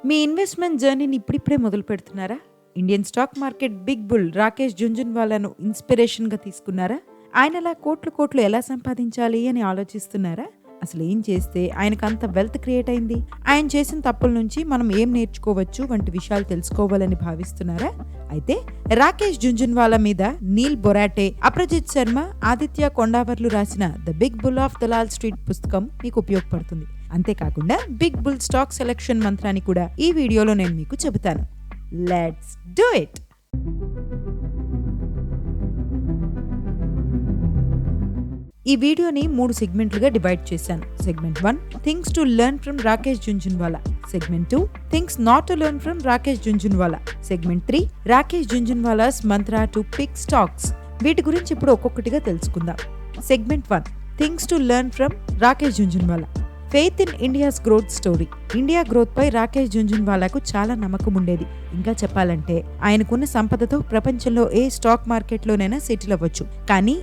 మీ investment జర్నీని ఇప్పుడిప్పుడే మొదలుపెడుతున్నారా? Indian stock market big bull Rakesh జుంజున్వాలాను ఇన్స్‌పిరేషన్‌గా తీసుకున్నారా? ఆయనలా కోట్లు కోట్లు ఎలా సంపాదించాలి అని ఆలోచిస్తున్నారా? అసలేం చేస్తే ఆయనకంత వెల్త్ క్రియేట్ అయింది? ఆయన చేసిన తప్పుల నుంచి మనం ఏం నేర్చుకోవచ్చు వంటి విషయాలు తెలుసుకోవాలని భావిస్తున్నారా? అయితే రాకేష్ జుంజున్వాలా మీద నీల్ బొరాటే, అప్రజిత్ శర్మ, ఆదిత్య కొండావర్లు రాసిన the big bull of Dalal street పుస్తకం మీకు ఉపయోగపడుతుంది. అంతేకాకుండా బిగ్ బుల్ స్టాక్ సెలక్షన్ మంత్రాన్ని కూడా ఈ వీడియోలో నేను మీకు చెబుతాను. Let's do it. ఈ వీడియోని 3 సెగ్మెంట్లుగా డివైడ్ చేశాను. Segment 1 things to learn from Rakesh Jhunjhunwala. Segment 2 things not to learn from Rakesh Jhunjhunwala. Segment 3 Rakesh Jhunjhunwala's mantra to pick stocks. వీటి గురించి ఇప్పుడు ఒక్కొక్కటిగా తెలుసుకుందాం. Segment 1 things to learn from Rakesh Jhunjhunwala. Faith in India's growth story. India growth పై రాకేష్ జుంజున్వాలాకు చాలా నమ్మకం ఉండేది. ఇంకా చెప్పాలంటే ఆయనకున్న సంపదతో ప్రపంచంలో ఏ స్టాక్ మార్కెట్లోనైనా సెటిల్ అవ్వచ్చు. కానీ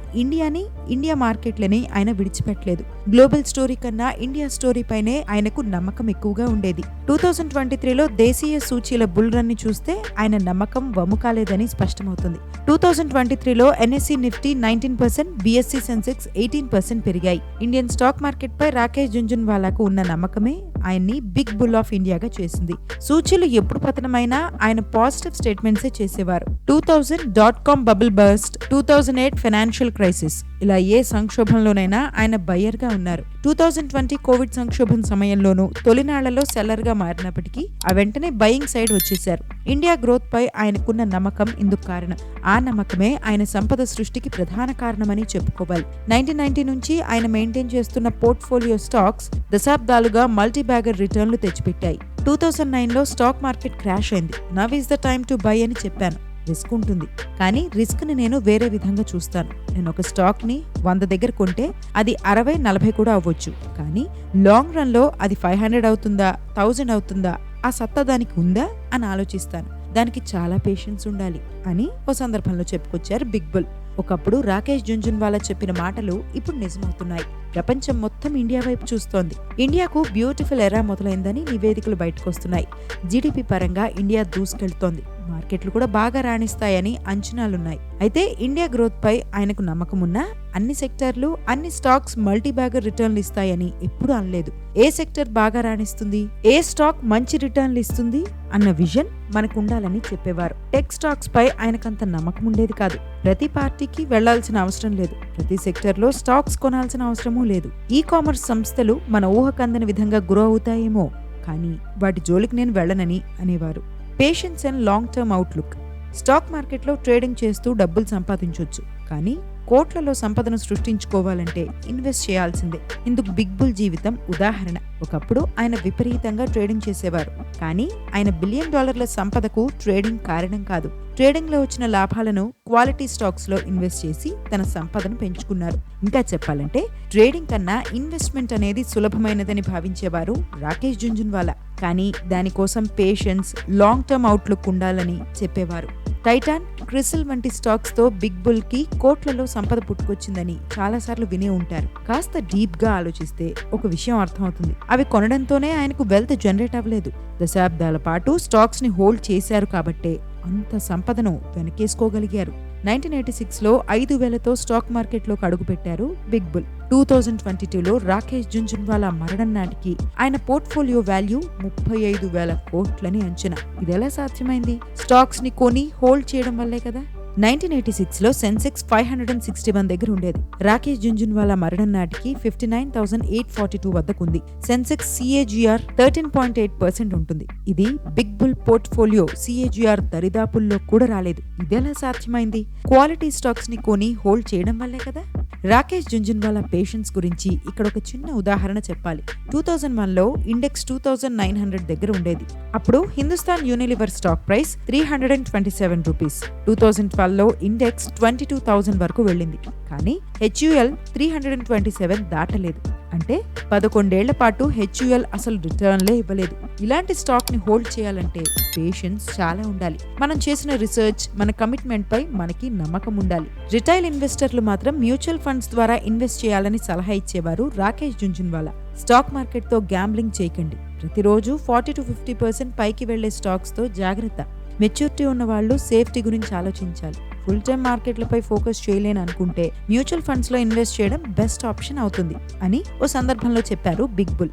ఇండియా మార్కెట్లని ఆయన విడిచిపెట్టలేదు. గ్లోబల్ స్టోరీ కన్నా ఇండియా స్టోరీ పైనే ఆయనకు నమ్మకం ఎక్కువగా ఉండేది. 2023లో దేశీయ సూచీల బుల్ రన్ ని చూస్తే ఆయన నమ్మకం వమ్ము కాలేదని స్పష్టమవుతుంది. 2023లో ఎన్ఎస్సి నిఫ్టీ 19%, బిఎస్సి సెన్సెక్స్ 18% పెరిగాయి. ఇండియన్ స్టాక్ మార్కెట్ పై రాకేష్ జుంజున్వాలాకు ఉన్న నమ్మకమే ఆయన్ని బిగ్ బుల్ ఆఫ్ ఇండియాగా చేసింది. సూచీలు ఎప్పుడు పతనమైనా ఆయన పాజిటివ్ స్టేట్మెంట్సే చేసేవారు. 2000.com bubble burst, 2008 financial crisis, ఇలా ఏ సంక్షోభంలోనైనా ఆయన బయ్యర్ గా ఉన్నారు. 2020 కోవిడ్ సంక్షోభం సమయంలోనూ తొలినాళ్లలో సెల్లర్ గా మారినప్పటికీ ఆ వెంటనే బయింగ్ సైడ్ వచ్చేశారు. ఇండియా గ్రోత్ పై ఆయనకున్న నమ్మకం ఇందుకు కారణం. ఆ నమ్మకమే ఆయన సంపద సృష్టికి ప్రధాన కారణమని చెప్పుకోవాలి. 1990 నుంచి ఆయన మెయింటైన్ చేస్తున్న పోర్ట్ఫోలియో స్టాక్స్ దశాబ్దాలుగా మల్టీ బ్యాగర్ రిటర్న్లు తెచ్చిపెట్టాయి. 2009లో స్టాక్ మార్కెట్ క్రాష్ అయింది. Now is the time to buy అని చెప్పాను. రిస్క్ ఉంటుంది, కానీ రిస్క్ ని నేను వేరే విధంగా చూస్తాను. నేను ఒక స్టాక్ ని 100 దగ్గర కొంటే అది 60-40 కూడా అవ్వచ్చు. కానీ లాంగ్ రన్ లో అది 500 అవుతుందా, 1000 అవుతుందా, ఆ సత్తా దానికి ఉందా అని ఆలోచిస్తాను. దానికి చాలా పేషెన్స్ ఉండాలి అని ఓ సందర్భంలో చెప్పుకొచ్చారు బిగ్ బుల్. ఒకప్పుడు రాకేష్ జుంజున్వాలా చెప్పిన మాటలు ఇప్పుడు నిజమవుతున్నాయి. ప్రపంచం మొత్తం ఇండియా వైపు చూస్తోంది. ఇండియాకు బ్యూటిఫుల్ ఎరా మొదలైందని నివేదికలు బయటకొస్తున్నాయి. జీడీపీ పరంగా ఇండియా దూసుకెళ్తోంది. మార్కెట్లు కూడా బాగా రాణిస్తాయని అంచనాలున్నాయి. అయితే ఇండియా గ్రోత్ పై ఆయనకు నమ్మకం ఉన్నా అన్ని సెక్టార్లు, అన్ని స్టాక్స్ మల్టీ బ్యాగర్ రిటర్న్లు ఇస్తాయని ఎప్పుడూ అనలేదు. ఏ సెక్టర్ బాగా రాణిస్తుంది, ఏ స్టాక్ మంచి రిటర్న్లు ఇస్తుంది అన్న విజన్ మనకు ఉండాలని చెప్పేవారు. టెక్ స్టాక్స్ పై ఆయనకంత నమ్మకం ఉండేది కాదు. ప్రతి పార్టీకి వెళ్లాల్సిన అవసరం లేదు, ప్రతి సెక్టర్ లో స్టాక్స్ కొనాల్సిన అవసరమూ లేదు. ఈ కామర్స్ సంస్థలు మన ఊహకందని విధంగా గ్రో అవుతాయేమో, కానీ వాటి జోలికి నేను వెళ్ళనని అనేవారు. Patience and long term outlook. Stock మార్కెట్లో ట్రేడింగ్ చేస్తూ డబ్బులు సంపాదించవచ్చు, కానీ కోట్లలో సంపదను సృష్టించుకోవాలంటే ఇన్వెస్ట్ చేయాల్సిందే. ఇందుకు బిగ్ బుల్ జీవితం ఉదాహరణ. ఒకప్పుడు ఆయన విపరీతంగా ట్రేడింగ్ చేసేవారు, కానీ ఆయన $1 బిలియన్ సంపదకు ట్రేడింగ్ కారణం కాదు. ట్రేడింగ్ లో వచ్చిన లాభాలను క్వాలిటీ స్టాక్స్ లో ఇన్వెస్ట్ చేసి తన సంపదను పెంచుకున్నారు. ఇంకా చెప్పాలంటే ట్రేడింగ్ కన్నా ఇన్వెస్ట్మెంట్ అనేది సులభమైనదని భావించేవారు రాకేష్ జుంజున్వాలా. కానీ దానికోసం పేషెన్స్, లాంగ్ టర్మ్ అవుట్లుక్ ఉండాలని చెప్పేవారు. టైటాన్, క్రిసిల్ వంటి స్టాక్స్ తో బిగ్ బుల్ కి కోట్లలో సంపద పుట్టుకొచ్చిందని చాలాసార్లు వినే ఉంటారు. కాస్త డీప్ గా ఆలోచిస్తే ఒక విషయం అర్థమవుతుంది. అవి కొనడంతోనే ఆయనకు వెల్త్ జనరేట్ అవ్వలేదు. దశాబ్దాల పాటు స్టాక్స్ ని హోల్డ్ చేశారు కాబట్టే అంత సంపదను వెనకేసుకోగలిగారు. 1986లో 5,000తో స్టాక్ మార్కెట్లోకి అడుగుపెట్టారు బిగ్ బుల్. 2022లో రాకేష్ జుంజున్వాలా మరణం నాటికి ఆయన పోర్ట్ఫోలియో వాల్యూ 35,000 కోట్లని అంచనా. ఇదెలా సాధ్యమైంది? స్టాక్స్ ని కొని హోల్డ్ చేయడం వల్లే కదా. 1986లో సెన్సెక్స్ 561 దగ్గర ఉండేది. రాకేష్ జుంజున్వాలా మరణం నాటికి 59,842 వద్దకుంది. సెన్సెక్స్ CAGR 13.8% ఉంటుంది. ఇది బిగ్ బుల్ పోర్ట్ఫోలియో CAGR దరిదాపుల్లో కూడా రాలేదు. ఇదెలా సాధ్యమైంది? క్వాలిటీ స్టాక్స్ ని కొని హోల్డ్ చేయడం వల్లే కదా. రాకేష్ జుంజున్వాలా పేషెన్స్ గురించి ఇక్కడ ఒక చిన్న ఉదాహరణ చెప్పాలి. 2001లో ఇండెక్స్ 2,900 దగ్గర ఉండేది. అప్పుడు Hindustan Unilever stock price 327 rupees. 2012లో ఇండెక్స్ 22,000 వరకు వెళ్ళింది. కానీ HUL 327 దాటలేదు. అంటే 11 ఏళ్ల పాటు HUL అసలు రిటర్న్లే ఇవ్వలేదు. ఇలాంటి స్టాక్ ని హోల్డ్ చేయాలంటే పేషెన్స్ చాలా ఉండాలి. మనం చేసిన రీసెర్చ్, మన కమిట్మెంట్ పై మనకి నమ్మకం ఉండాలి. రిటైల్ ఇన్వెస్టర్లు మాత్రం మ్యూచువల్ ఫండ్స్ ద్వారా ఇన్వెస్ట్ చేయాలని సలహా ఇచ్చేవారు రాకేష్ జుంజున్వాలా. స్టాక్ మార్కెట్ తో గ్యాంబ్లింగ్ చేయకండి. ప్రతిరోజు 40-50% పైకి వెళ్లే స్టాక్స్తో జాగ్రత్త. మెచ్యూరిటీ ఉన్న వాళ్ళు సేఫ్టీ గురించి ఆలోచించాలి. ఫుల్ టైం మార్కెట్లపై ఫోకస్ చేయలేని అనుకుంటే మ్యూచువల్ ఫండ్స్లో ఇన్వెస్ట్ చేయడం బెస్ట్ ఆప్షన్ అవుతుంది అని ఓ సందర్భంలో చెప్పారు big bull.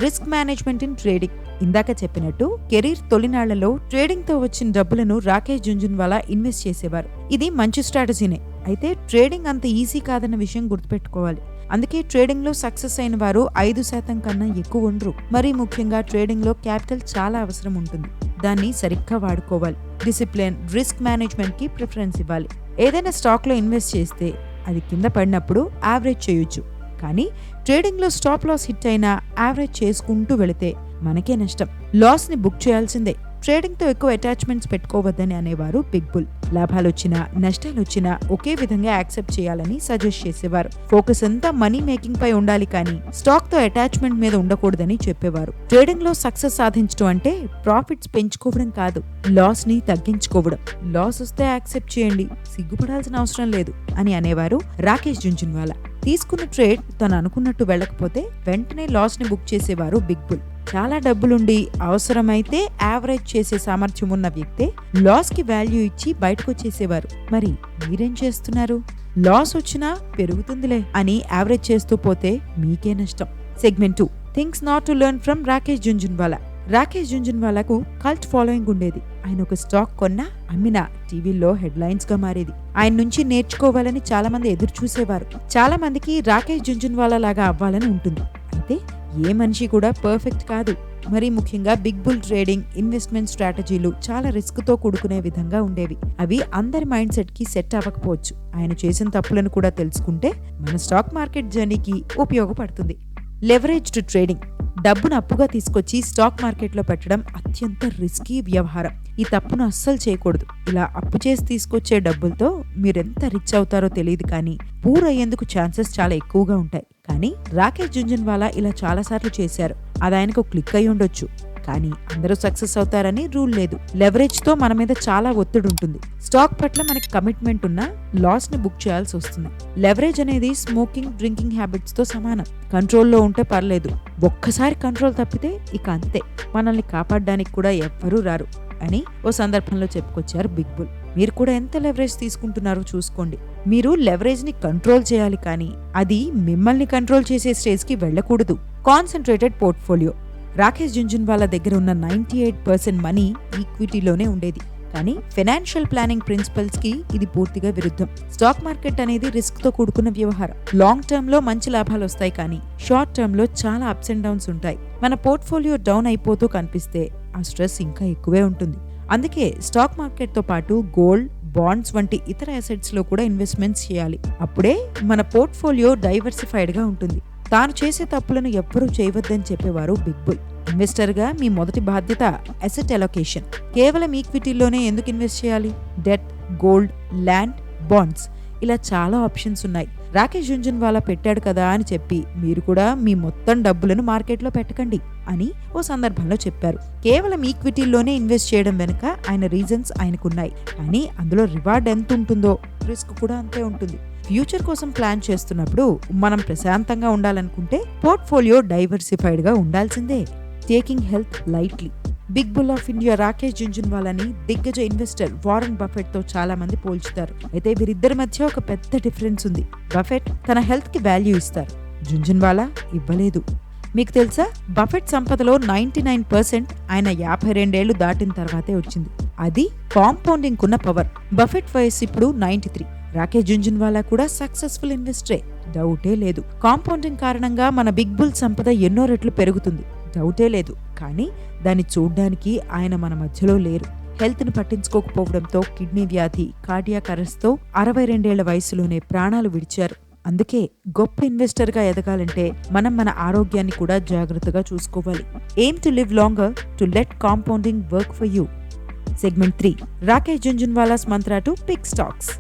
Risk management in trading. ఇందాక చెప్పినట్టు కెరీర్ తొలినాళ్లలో ట్రేడింగ్ తో వచ్చిన డబ్బులను రాకేష్ జుంజున్వాలా ఇన్వెస్ట్ చేసేవారు. ఇది మంచి స్ట్రాటజీనే. అయితే ట్రేడింగ్ అంత ఈజీ కాదన్న విషయం గుర్తుపెట్టుకోవాలి. అందుకే ట్రేడింగ్ లో సక్సెస్ అయిన వారు 5% కన్నా ఎక్కువ ఉండరు. మరీ ముఖ్యంగా ట్రేడింగ్ లో క్యాపిటల్ చాలా అవసరం ఉంటుంది. దాన్ని సరిగ్గా వాడుకోవాలి. డిసిప్లిన్, రిస్క్ మేనేజ్మెంట్ కి ప్రిఫరెన్స్ ఇవ్వాలి. ఏదైనా స్టాక్ లో ఇన్వెస్ట్ చేస్తే అది కింద పడినప్పుడు యావరేజ్ చేయొచ్చు. కానీ ట్రేడింగ్ లో స్టాప్ లాస్ హిట్ అయినా యావరేజ్ చేసుకుంటూ వెళితే మనకే నష్టం. లాస్ ని బుక్ చేయాల్సిందే. ట్రేడింగ్ తో ఎక్కువ అటాచ్మెంట్స్ పెట్టుకోవద్దని అనేవారు బిగ్ బుల్. లాభాలు వచ్చినా నష్టాలు వచ్చినా ఒకే విధంగా యాక్సెప్ట్ చేయాలని సజెస్ట్ చేసేవారు. ఫోకస్ అంతా మనీ మేకింగ్ పై ఉండాలి కానీ స్టాక్ తో అటాచ్మెంట్ మీద ఉండకూడదని చెప్పేవారు. ట్రేడింగ్ లో సక్సెస్ సాధించడం అంటే ప్రాఫిట్స్ పెంచుకోవడం కాదు, లాస్ ని తగ్గించుకోవడం. లాస్ వస్తే యాక్సెప్ట్ చేయండి, సిగ్గుపడాల్సిన అవసరం లేదు అని అనేవారు రాకేష్ జుంజున్వాలా. తీసుకున్న ట్రేడ్ తను అనుకున్నట్టు వెళ్ళకపోతే వెంటనే లాస్ ని బుక్ చేసేవారు బిగ్ బుల్. చాలా డబ్బులుండి అవసరమైతే యావరేజ్ చేసే సామర్థ్యం ఉన్న వ్యక్తే లాస్ కి వాల్యూ ఇచ్చి బయటకు వచ్చేసేవారు. మరి మీరేం చేస్తున్నారు? లాస్ వచ్చినా పెరుగుతుందిలే అని యావరేజ్ చేస్తూ పోతే మీకే నష్టం. Segment 2, things not to learn from Rakesh Jhunjhunwala. Rakesh జుంజున్వాలాకు కల్ట్ ఫాలోయింగ్ ఉండేది. ఆయన ఒక స్టాక్ కొన్నా అమ్మినా టీవీల్లో హెడ్లైన్స్ గా మారేది. ఆయన నుంచి నేర్చుకోవాలని చాలా మంది ఎదురు చూసేవారు. చాలా మందికి రాకేష్ జుంజున్వాలా లాగా అవ్వాలని ఉంటుంది. అయితే ఏ మనిషి కూడా పర్ఫెక్ట్ కాదు. మరీ ముఖ్యంగా బిగ్ బుల్ ట్రేడింగ్, ఇన్వెస్ట్మెంట్ స్ట్రాటజీలు చాలా రిస్క్ తో కూడుకునే విధంగా ఉండేవి. అవి అందరి మైండ్ సెట్ కి సెట్ అవ్వకపోవచ్చు. ఆయన చేసిన తప్పులను కూడా తెలుసుకుంటే మన స్టాక్ మార్కెట్ జర్నీకి ఉపయోగపడుతుంది. Leveraged trading. డబ్బును అప్పుగా తీసుకొచ్చి స్టాక్ మార్కెట్లో పెట్టడం అత్యంత రిస్కీ వ్యవహారం. ఈ తప్పును అస్సలు చేయకూడదు. ఇలా అప్పు చేసి తీసుకొచ్చే డబ్బులతో మీరెంత రిచ్ అవుతారో తెలియదు కానీ పూర్ అయ్యేందుకు ఛాన్సెస్ చాలా ఎక్కువగా ఉంటాయి. కానీ రాకేష్ జుంజున్వాలా ఇలా చాలాసార్లు చేశారు. అది ఆయనకు క్లిక్ అయి ఉండొచ్చు. కానీ అందరూ సక్సెస్ అవుతారని రూల్ లేదు. లెవరేజ్ తో మన మీద చాలా ఒత్తిడి ఉంటుంది. స్టాక్ పట్ల మనకి కమిట్మెంట్ ఉన్నా లాస్ ని బుక్ చేయాల్సి వస్తుంది. లెవరేజ్ అనేది స్మోకింగ్, డ్రింకింగ్ హ్యాబిట్స్ తో సమానం. కంట్రోల్లో ఉంటే పర్లేదు, ఒక్కసారి కంట్రోల్ తప్పితే ఇక అంతే. మనల్ని కాపాడడానికి కూడా ఎవ్వరూ రారు అని ఓ సందర్భంలో చెప్పుకొచ్చారు బిగ్ బుల్. మీరు కూడా ఎంత లెవరేజ్ తీసుకుంటున్నారో చూసుకోండి. మీరు లెవరేజ్ ని కంట్రోల్ చేయాలి కానీ అది మిమ్మల్ని కంట్రోల్ చేసే స్టేజ్ కి వెళ్ళకూడదు. Concentrated portfolio. రాకేష్ జుంజున్వాలా దగ్గర ఉన్న 98% మనీ ఈక్విటీలోనే ఉండేది. కానీ ఫైనాన్షియల్ ప్లానింగ్ ప్రిన్సిపల్స్ కి ఇది పూర్తిగా విరుద్ధం. స్టాక్ మార్కెట్ అనేది రిస్క్ తో కూడుకున్న వ్యవహారం. లాంగ్ టర్మ్ లో మంచి లాభాలు వస్తాయి కానీ షార్ట్ టర్మ్ లో చాలా అప్స్ అండ్ డౌన్స్ ఉంటాయి. మన పోర్ట్ఫోలియో డౌన్ అయిపోతూ కనిపిస్తే ఆ స్ట్రెస్ ఇంకా ఎక్కువే ఉంటుంది. అందుకే స్టాక్ మార్కెట్ తో పాటు గోల్డ్, బాండ్స్ వంటి ఇతర అసెట్స్ లో కూడా ఇన్వెస్ట్మెంట్స్ చేయాలి. అప్పుడే మన పోర్ట్ఫోలియో డైవర్సిఫైడ్ గా ఉంటుంది. తాను చేసే తప్పులను ఎవ్వరూ చేయవద్దని చెప్పేవారు బిగ్ బుల్. ఇన్వెస్టర్ గా మీ మొదటి బాధ్యత అసెట్ అలొకేషన్. కేవలం ఈక్విటీలోనే ఎందుకు ఇన్వెస్ట్ చేయాలి? డెట్, గోల్డ్, ల్యాండ్, బాండ్స్ ఇలా చాలా ఆప్షన్స్ ఉన్నాయి. రాకేష్ జుంజున్వాలా పెట్టాడు కదా అని చెప్పి మీరు కూడా మీ మొత్తం డబ్బులను మార్కెట్లో పెట్టకండి అని ఓ సందర్భంలో చెప్పారు. కేవలం ఈక్విటీలోనే ఇన్వెస్ట్ చేయడం వెనుక ఆయన రీజన్స్ ఆయనకున్నాయి. కానీ అందులో రివార్డ్ ఎంత ఉంటుందో రిస్క్ కూడా అంతే ఉంటుంది. ఫ్యూచర్ కోసం ప్లాన్ చేస్తున్నప్పుడు మనం ప్రశాంతంగా ఉండాలనుకుంటే పోర్ట్ఫోలియో డైవర్సిఫైడ్ గా ఉండాల్సిందే. Taking health lightly. Big bull of India Rakesh జుంజున్వాలాని దిగ్గజ ఇన్వెస్టర్ వారన్ బఫెట్ తో చాలా మంది పోల్చుతారు. అయితే వీరిద్దరి మధ్య ఒక పెద్ద డిఫరెన్స్ ఉంది. బఫెట్ తన హెల్త్ కి వాల్యూ ఇస్తారు, జుంజున్వాలా ఇవ్వలేదు. మీకు తెలుసా, బఫెట్ సంపదలో 99% ఆయన 52 ఏళ్లు దాటిన తర్వాతే వచ్చింది. అది కాంపౌండింగ్ కున్న పవర్. బఫెట్ వయసు ఇప్పుడు 93. రాకేష్ జుంజున్వాలా కూడా సక్సెస్ఫుల్ ఇన్వెస్టరే, డౌటే లేదు. కాంపౌండింగ్ కారణంగా మన బిగ్ బుల్ సంపద ఎన్నో రెట్లు పెరుగుతుంది, డౌటే లేదు. కానీ దాన్ని చూడ్డానికి ఆయన మన మధ్యలో లేరు. హెల్త్ ని పట్టించుకోకపోవడంతో కిడ్నీ వ్యాధి, కార్డియాక్ అరెస్ట్ తో 62 ఏళ్ల వయసులోనే ప్రాణాలు విడిచారు. అందుకే గొప్ప ఇన్వెస్టర్ గా ఎదగాలంటే మనం మన ఆరోగ్యాన్ని కూడా జాగ్రత్తగా చూసుకోవాలి. Aim to live longer, to let compounding work for you. Segment 3, Rakesh Jhunjhunwala's mantra to pick stocks.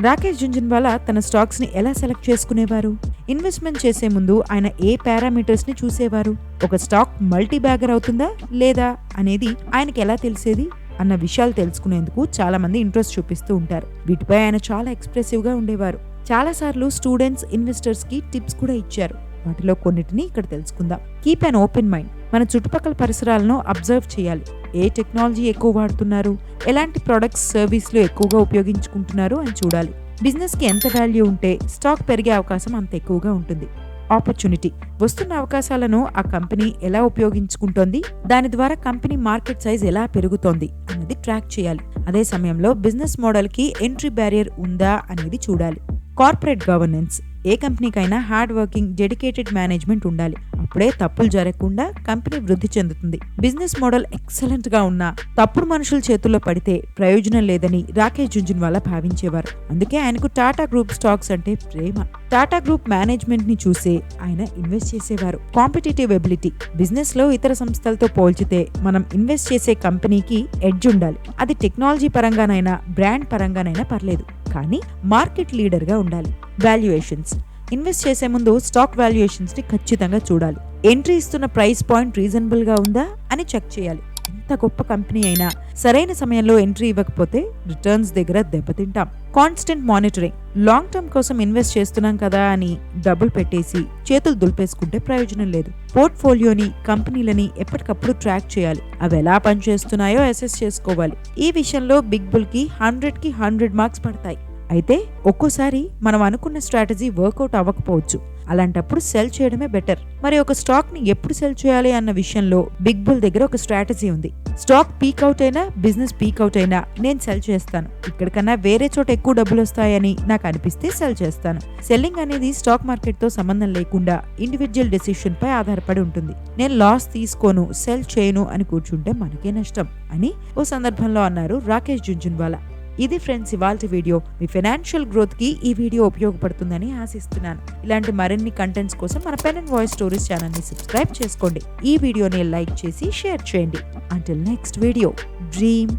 Rakesh Jhunjhunwala తన స్టాక్స్ ని ఎలా సెలెక్ట్ చేసుకునేవారు? ఇన్వెస్ట్మెంట్ చేసే ముందు ఆయన ఏ పారామీటర్స్ ని చూసేవారు? ఒక స్టాక్ మల్టీ బ్యాగర్ అవుతుందా లేదా అనేది ఆయనకి ఎలా తెలిసేది అన్న విషయాలు తెలుసుకునేందుకు చాలా మంది ఇంట్రెస్ట్ చూపిస్తూ ఉంటారు. వీటిపై ఆయన చాలా ఎక్స్ప్రెసివ్ గా ఉండేవారు. చాలా సార్లు స్టూడెంట్స్, ఇన్వెస్టర్స్ కి టిప్స్ కూడా ఇచ్చారు. వాటిలో కొన్నిటిని ఇక్కడ తెలుసుకుందాం. Keep an open mind. మన చుట్టుపక్కల పరిసరాలను అబ్జర్వ్ చేయాలి. ఏ టెక్నాలజీ ఎక్కువ వాడుతున్నారు, ఎలాంటి ప్రొడక్ట్స్ సర్వీస్లు ఎక్కువగా ఉపయోగించుకుంటున్నారు అని చూడాలి. బిజినెస్కి ఎంత వాల్యూ ఉంటే స్టాక్ పెరిగే అవకాశం అంత ఎక్కువగా ఉంటుంది. ఆపర్చునిటీ, వస్తున్న అవకాశాలను ఆ కంపెనీ ఎలా ఉపయోగించుకుంటోంది, దాని ద్వారా కంపెనీ మార్కెట్ సైజ్ ఎలా పెరుగుతోంది అనేది ట్రాక్ చేయాలి. అదే సమయంలో బిజినెస్ మోడల్కి ఎంట్రీ బ్యారియర్ ఉందా అనేది చూడాలి. కార్పొరేట్ గవర్నెన్స్, ఏ కంపెనీకైనా హార్డ్ వర్కింగ్ డెడికేటెడ్ మేనేజ్మెంట్ ఉండాలి. అప్పుడే తప్పులు జరగకుండా కంపెనీ వృద్ధి చెందుతుంది. బిజినెస్ మోడల్ ఎక్సలెంట్ గా ఉన్నా తప్పుడు మనుషుల చేతుల్లో పడితే ప్రయోజనం లేదని రాకేష్ జుంజున్వాలా భావించేవారు. అందుకే ఆయనకు టాటా గ్రూప్ స్టాక్స్ అంటే ప్రేమ. టాటా గ్రూప్ మేనేజ్మెంట్ ని చూసే ఆయన ఇన్వెస్ట్ చేసేవారు. కాంపిటేటివ్ ఎబిలిటీ, బిజినెస్ లో ఇతర సంస్థలతో పోల్చితే మనం ఇన్వెస్ట్ చేసే కంపెనీకి ఎడ్జ్ ఉండాలి. అది టెక్నాలజీ పరంగానైనా బ్రాండ్ పరంగానైనా పర్లేదు, కానీ మార్కెట్ లీడర్ గా ఉండాలి. వాల్యుయేషన్స్, ఇన్వెస్ట్ చేసే ముందు స్టాక్ వాల్యుయేషన్స్ ని ఖచ్చితంగా చూడాలి. ఎంట్రీ ఇస్తున్న ప్రైస్ పాయింట్ రీజనబుల్ గా ఉందా అని చెక్ చేయాలి. ఎంత గొప్ప కంపెనీ అయినా సరైన సమయంలో ఎంట్రీ ఇవ్వకపోతే రిటర్న్స్ దగ్గర దెబ్బతింటాం. కాన్స్టెంట్ మానిటరింగ్, లాంగ్ టర్మ్ కోసం ఇన్వెస్ట్ చేస్తున్నాం కదా అని డబ్బులు పెట్టేసి చేతులు దులిపేసుకుంటే ప్రయోజనం లేదు. పోర్ట్ఫోలియోని, కంపెనీలని ఎప్పటికప్పుడు ట్రాక్ చేయాలి. అవి ఎలా పనిచేస్తున్నాయో అసెస్ చేసుకోవాలి. ఈ విషయంలో బిగ్ బుల్ కి 100కి 100 మార్క్స్ పడతాయి. అయితే ఒక్కోసారి మనం అనుకున్న స్ట్రాటజీ వర్కౌట్ అవ్వకపోవచ్చు. అలాంటప్పుడు సెల్ చేయడమే బెటర్. మరి ఒక స్టాక్ ని ఎప్పుడు సెల్ చేయాలి అన్న విషయంలో బిగ్ బుల్ దగ్గర ఒక స్ట్రాటజీ ఉంది. స్టాక్ పీక్ అవుట్ అయినా, బిజినెస్ పీక్ అవుట్ అయినా నేను సెల్ చేస్తాను. ఇక్కడికన్నా వేరే చోట ఎక్కువ డబ్బులు వస్తాయని నాకు అనిపిస్తే సెల్ చేస్తాను. సెల్లింగ్ అనేది స్టాక్ మార్కెట్ తో సంబంధం లేకుండా ఇండివిజువల్ డెసిషన్ పై ఆధారపడి ఉంటుంది. నేను లాస్ తీసుకోను, సెల్ చేయను అని కూర్చుంటే మనకే నష్టం అని ఓ సందర్భంలో అన్నారు రాకేష్ జుంజున్వాలా. ఇది ఫ్రెండ్స్ ఇవాల్టి వీడియో. మీ ఫైనాన్షియల్ గ్రోత్ కి ఈ వీడియో ఉపయోగపడుతుందని ఆశిస్తున్నాను. ఇలాంటి మరిన్ని కంటెంట్స్ కోసం మన pen and voice stories channel ని సబ్స్క్రైబ్ చేసుకోండి. ఈ వీడియోని లైక్ చేసి షేర్ చేయండి. Until next video, dream,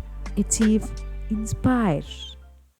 achieve, inspire.